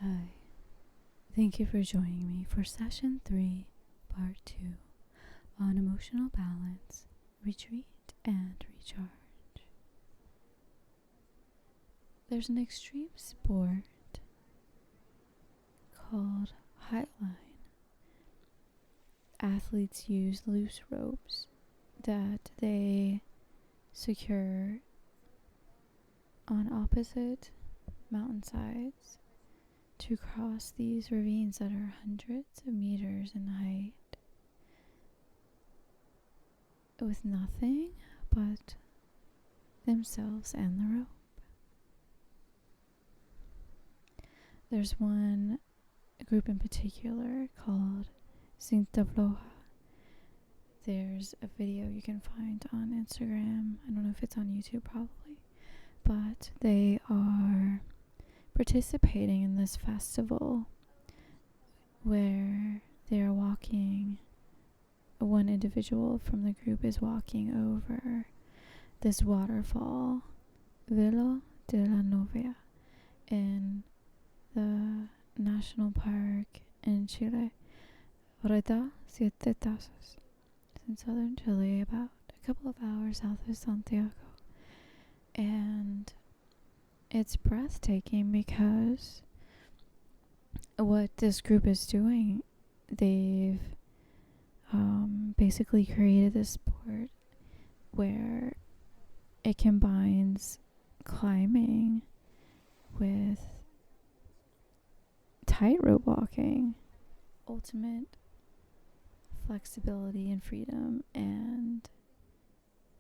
Hi, thank you for joining me for session 3, part 2 on emotional balance, retreat, and recharge. There's an extreme sport called highline. Athletes use loose ropes that they secure on opposite mountainsides to cross these ravines that are hundreds of meters in height with nothing but themselves and the rope. There's one group in particular called 𖧷Allow. There's a video you can find on Instagram. I don't know if it's on YouTube, probably, but they are participating in this festival where they're walking. One individual from the group is walking over this waterfall, 𖧷Allow, in the national park in Chile, 𖧷Take, in southern Chile, about a couple of hours south of Santiago. And it's breathtaking because what this group is doing, they've basically created this sport where it combines climbing with tightrope walking, ultimate flexibility and freedom, and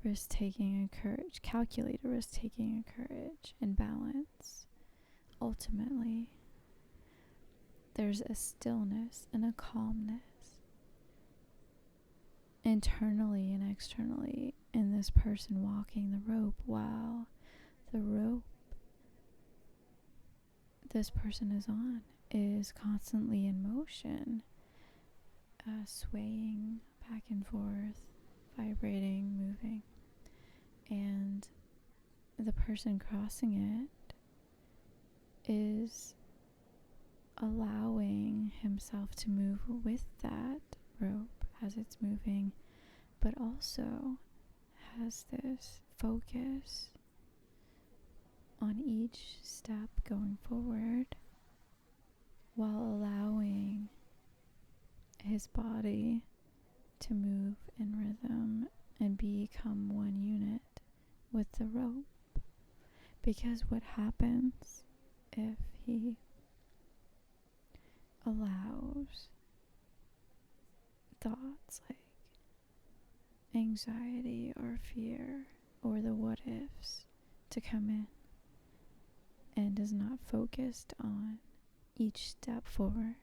risk-taking and courage, calculated risk-taking and courage and balance. Ultimately, there's a stillness and a calmness internally and externally in this person walking the rope, while the rope this person is on is constantly in motion, swaying back and forth, vibrating, moving. And the person crossing it is allowing himself to move with that rope as it's moving, but also has this focus on each step going forward, while allowing his body to move in rhythm and become one unit with the rope. Because what happens if he allows thoughts like anxiety or fear or the what ifs to come in and is not focused on each step forward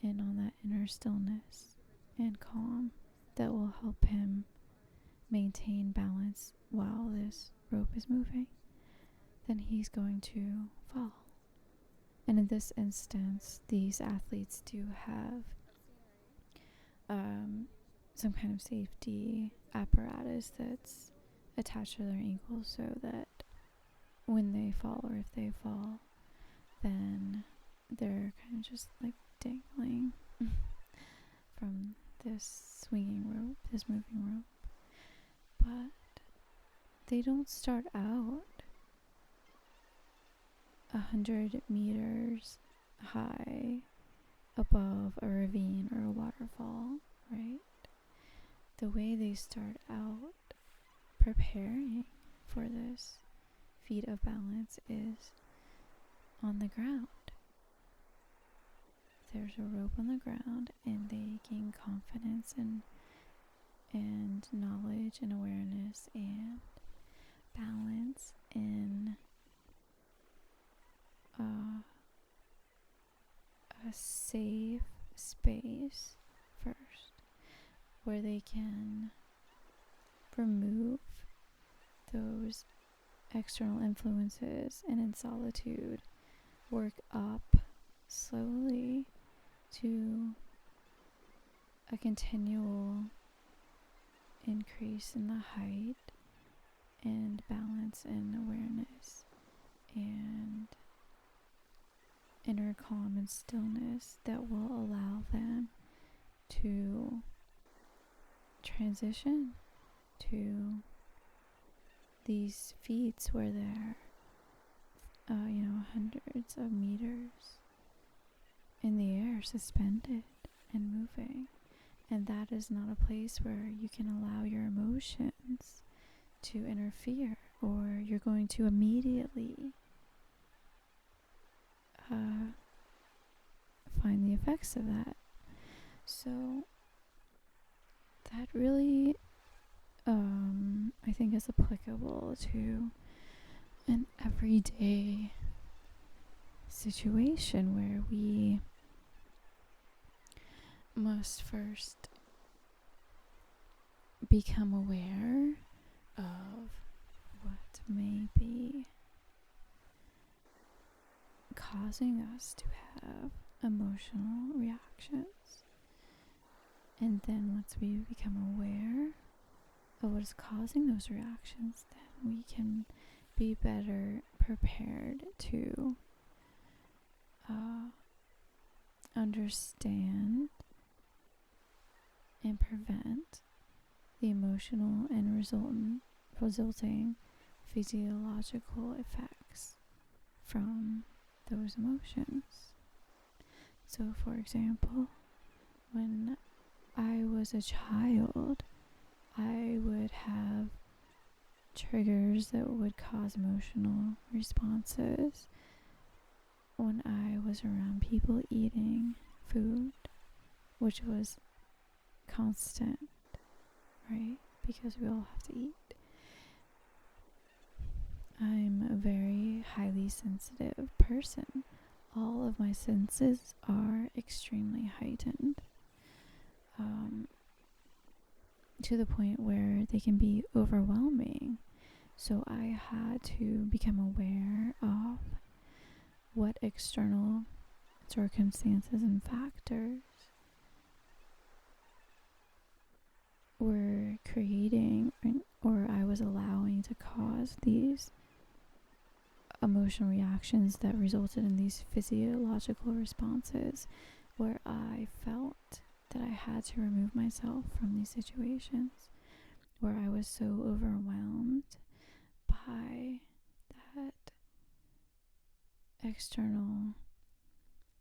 and on that inner stillness and calm that will help him maintain balance while this rope is moving, then he's going to fall. And in this instance, these athletes do have some kind of safety apparatus that's attached to their ankles, so that when they fall, or if they fall, then they're kind of just like dangling from this swinging rope, this moving rope. But they don't start out 100 meters high above a ravine or a waterfall, right? The way they start out preparing for this feat of balance is on the ground. There's a rope on the ground, and they gain confidence and knowledge and awareness and balance in a safe space first, where they can remove those external influences and in solitude work up slowly to a continual increase in the height and balance and awareness and inner calm and stillness that will allow them to transition to these feats where they're, hundreds of meters in the air, suspended and moving. And that is not a place where you can allow your emotions to interfere, or you're going to immediately find the effects of that. So that really, I think, is applicable to an everyday situation where we must first become aware of what may be causing us to have emotional reactions. And then once we become aware of what is causing those reactions, then we can be better prepared to understand and prevent the emotional and resulting physiological effects from those emotions. So, for example, when I was a child, I would have triggers that would cause emotional responses when I was around people eating food, which was constant, right? Because we all have to eat. I'm a very highly sensitive person. All of my senses are extremely heightened, to the point where they can be overwhelming. So I had to become aware of what external circumstances and factors were creating, or I was allowing to cause these emotional reactions that resulted in these physiological responses, where I felt that I had to remove myself from these situations, where I was so overwhelmed by that external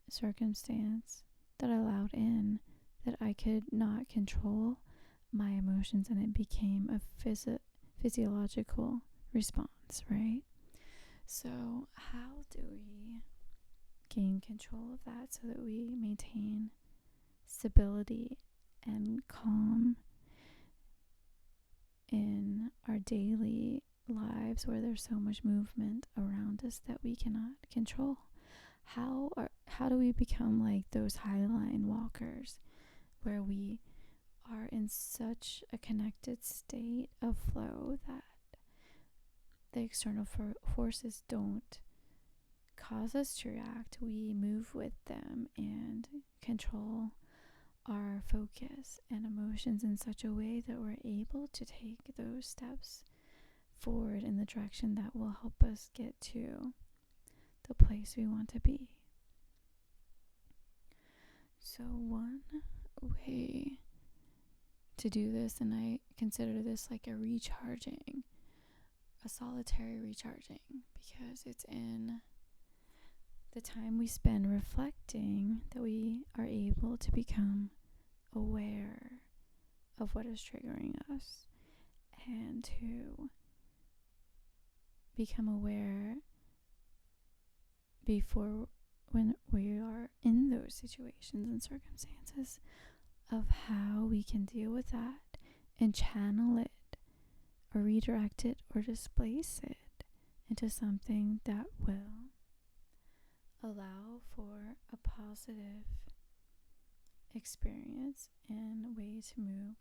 circumstance that I allowed in, that I could not control my emotions, and it became a physiological response, right? So how do we gain control of that so that we maintain stability and calm in our daily lives where there's so much movement around us that we cannot control? How do we become like those highline walkers where we are in such a connected state of flow that the external forces don't cause us to react? We move with them and control our focus and emotions in such a way that we're able to take those steps forward in the direction that will help us get to the place we want to be. So one way to do this, and I consider this like a solitary recharging, because it's in the time we spend reflecting that we are able to become aware of what is triggering us, and to become aware before, when we are in those situations and circumstances, of how we can deal with that and channel it or redirect it or displace it into something that will allow for a positive experience and way to move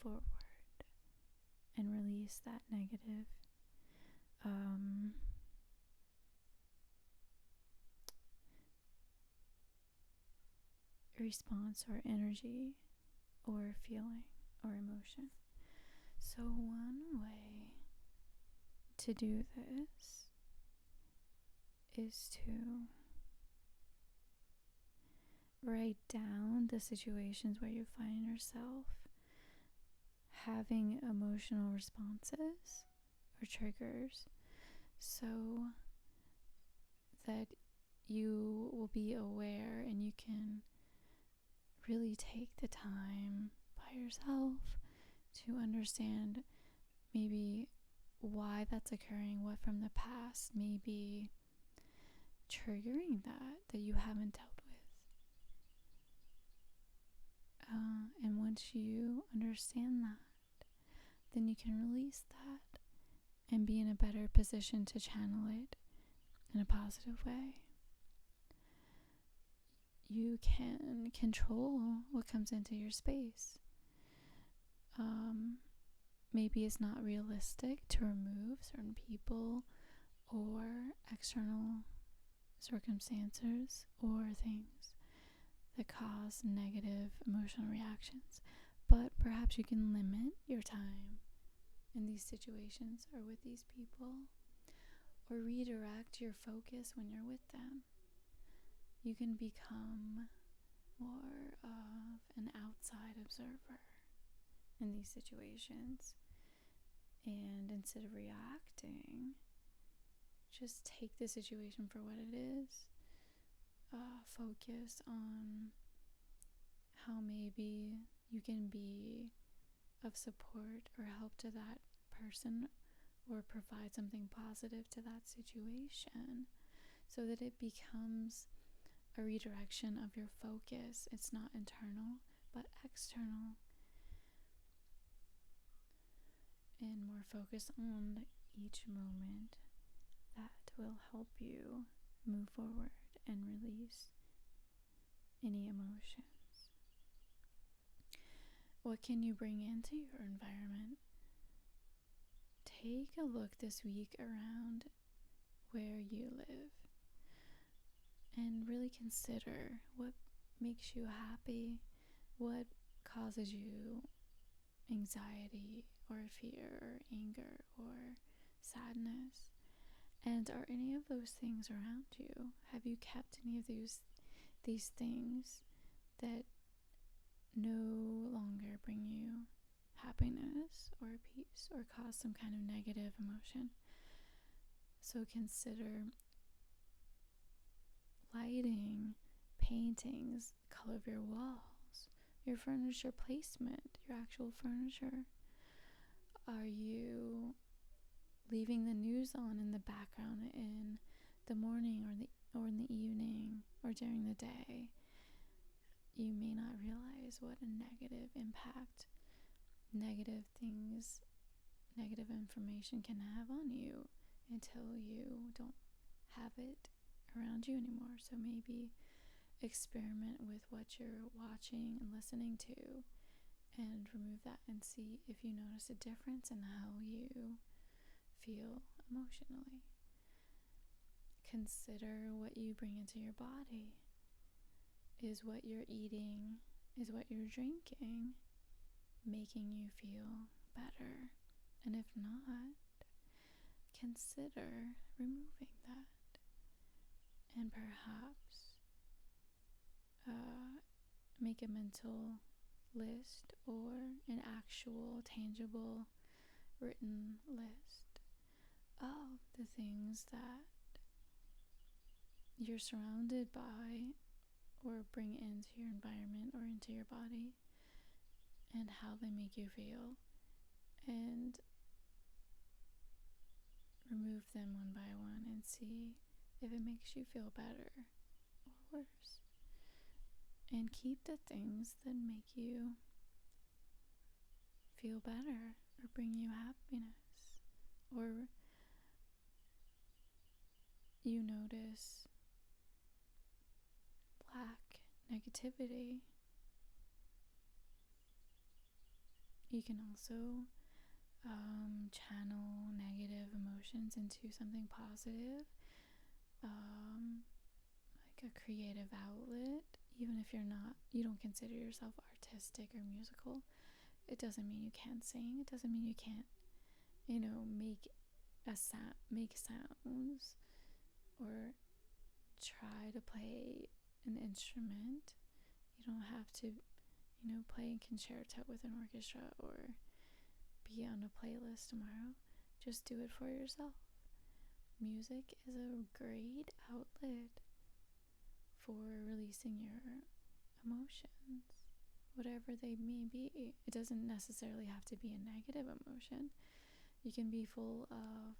forward and release that negative response or energy or feeling or emotion. So one way to do this is to write down the situations where you find yourself having emotional responses or triggers, so that you will be aware and you can really take the time by yourself to understand maybe why that's occurring, what from the past may be triggering that you haven't dealt with. And once you understand that, then you can release that and be in a better position to channel it in a positive way. You can control what comes into your space. Maybe it's not realistic to remove certain people or external circumstances or things that cause negative emotional reactions, but perhaps you can limit your time in these situations or with these people, or redirect your focus when you're with them. You can become more of an outside observer in these situations, and instead of reacting, just take the situation for what it is. Focus on how maybe you can be of support or help to that person, or provide something positive to that situation, so that it becomes a redirection of your focus. It's not internal but external, and more focus on each moment. That will help you move forward and release any emotions. What can you bring into your environment? Take a look this week around where you live and really consider what makes you happy, what causes you anxiety or fear or anger or sadness. And are any of those things around you? Have you kept any of these things that no longer bring you happiness or peace, or cause some kind of negative emotion? So consider lighting, paintings, the color of your walls, your furniture placement, your actual furniture. Are you leaving the news on in the background in the morning or in the evening or during the day? You may not realize what a negative impact negative things, negative information can have on you until you don't have it around you anymore. So maybe experiment with what you're watching and listening to, and remove that and see if you notice a difference in how you feel emotionally. Consider what you bring into your body. Is what you're eating, is what you're drinking making you feel better? And if not, consider removing that, and perhaps make a mental list or an actual tangible written list of the things that you're surrounded by or bring into your environment or into your body, and how they make you feel, and remove them one by one and see if it makes you feel better or worse. And keep the things that make you feel better or bring you happiness, or you notice lack, negativity. You can also channel negative emotions into something positive, like a creative outlet. Even if you don't consider yourself artistic or musical, it doesn't mean you can't sing. It doesn't mean you can't, make sounds, or try to play an instrument. You don't have to, play a concerto with an orchestra or be on a playlist tomorrow. Just do it for yourself. Music is a great outlet for releasing your emotions, whatever they may be. It doesn't necessarily have to be a negative emotion. You can be full of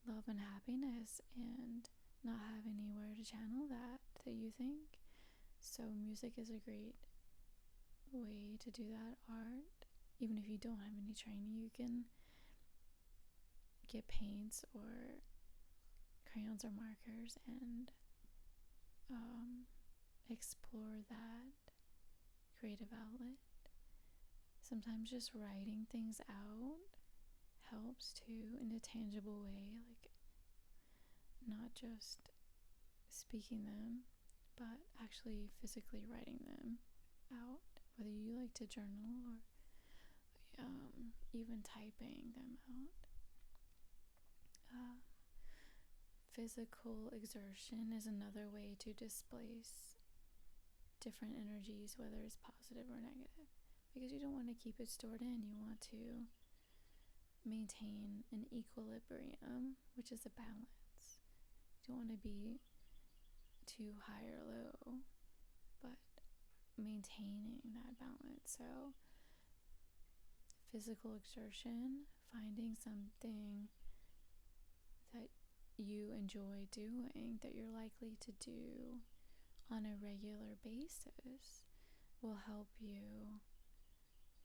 love and happiness and not have anywhere to channel that you think. So music is a great way to do that. Art, even if you don't have any training, you can get paints or crayons or markers and explore that creative outlet. Sometimes just writing things out helps too, in a tangible way, like not just speaking them, but actually physically writing them out, whether you like to journal or even typing them out. Physical exertion is another way to displace different energies, whether it's positive or negative, because you don't want to keep it stored in. You want to maintain an equilibrium, which is a balance. You don't want to be too high or low, but maintaining that balance. So physical exertion, finding something that you enjoy doing, that you're likely to do on a regular basis, will help you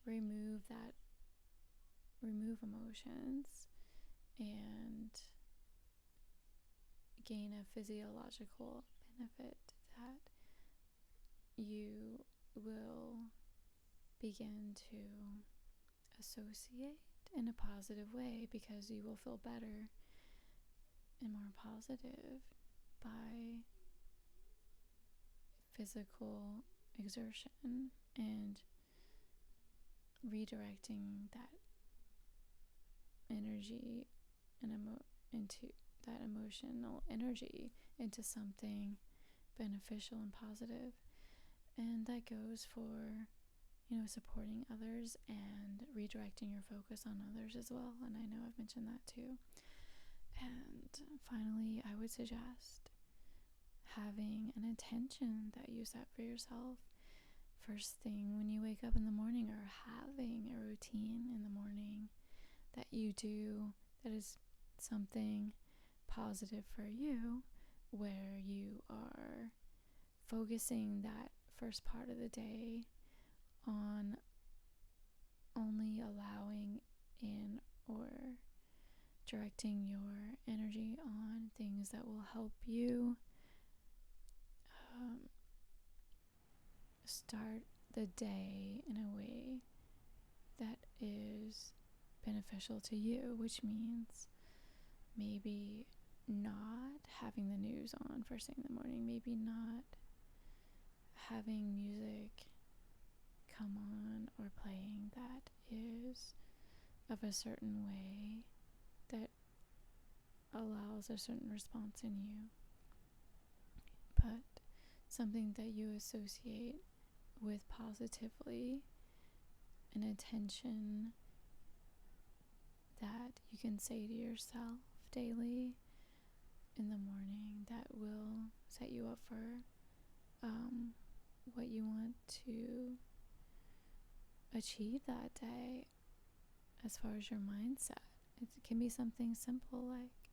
remove emotions and gain a physiological benefit that you will begin to associate in a positive way, because you will feel better and more positive by physical exertion and redirecting that energy and into that emotional energy into something beneficial and positive. And that goes for supporting others and redirecting your focus on others as well. And I know I've mentioned that too. And finally, I would suggest having an intention that you set for yourself first thing when you wake up in the morning, or having a routine in the morning that you do that is something positive for you, where you are focusing that first part of the day on only allowing in or directing your energy on things that will help you start the day in a way that is beneficial to you, which means maybe not having the news on first thing in the morning, maybe not having music come on or playing that is of a certain way that allows a certain response in you, but something that you associate with positively, an intention that you can say to yourself daily in the morning that will set you up for what you want to achieve that day as far as your mindset. It can be something simple like,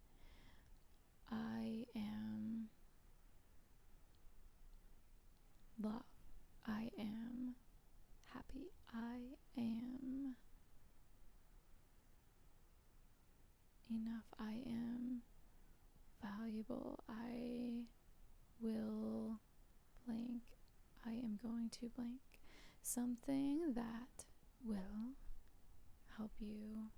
I am love, I am happy, I am enough, I am valuable, I will blank, I am going to blank. Something that will help you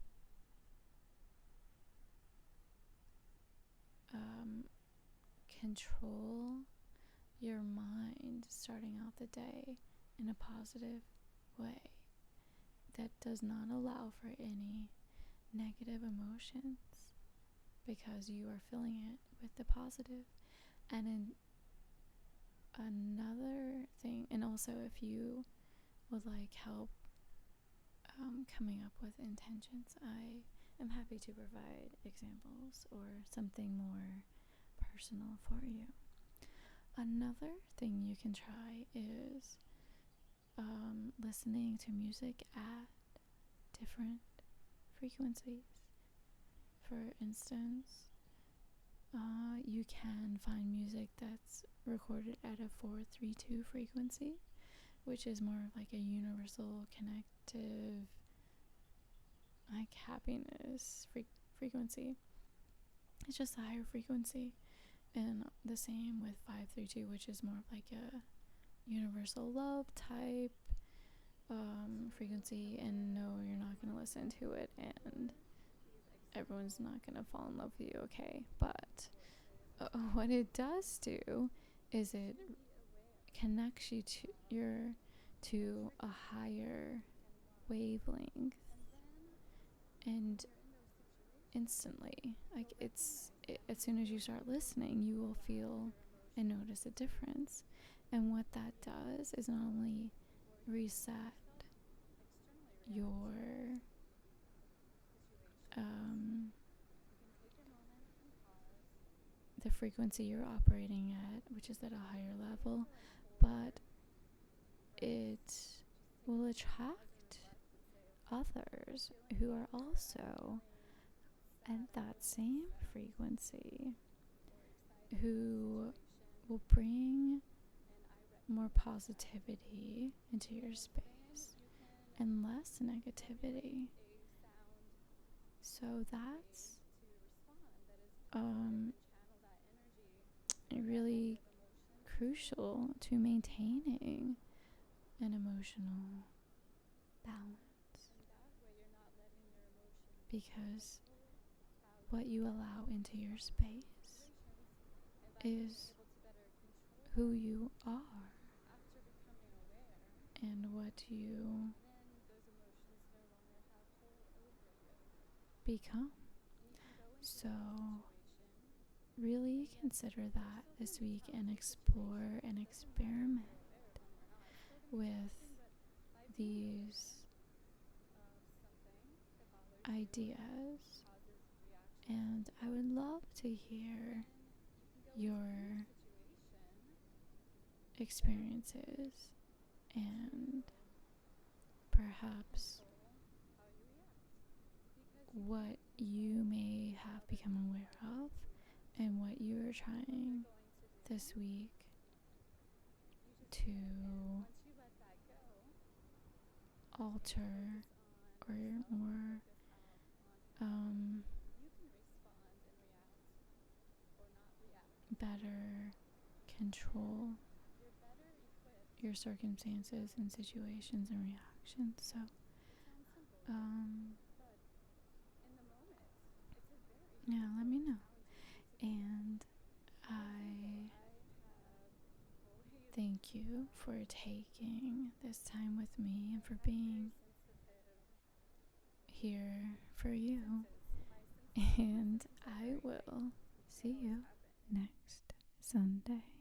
control your mind starting out the day in a positive way that does not allow for any negative emotions, because you are filling it with the positive. And in another thing, and also if you would like help coming up with intentions, I am happy to provide examples or something more personal for you. Another thing you can try is listening to music at different frequencies. For instance, you can find music that's recorded at a 432 frequency, which is more of like a universal connective, like happiness frequency. It's just a higher frequency. And the same with 532, which is more of like a universal love type frequency. And no, you're not going to listen to it and everyone's not going to fall in love with you, okay? But what it does do is it connects you to a higher wavelength, and instantly, like as soon as you start listening, you will feel and notice a difference. And what that does is not only reset your the frequency you're operating at, which is at a higher level, but it will attract others who are also at that same frequency, who will bring more positivity into your space and less negativity. So that's really crucial to maintaining an emotional balance, because what you allow into your space is who you are and what you become. So really consider that this week and explore and experiment with these ideas. And I would love to hear your experiences and perhaps what you may have become aware of and what you are trying this week to alter or more better control your circumstances and situations and reactions. So yeah, let me know. And I thank you for taking this time with me and for being here for you. And I will see you next Sunday.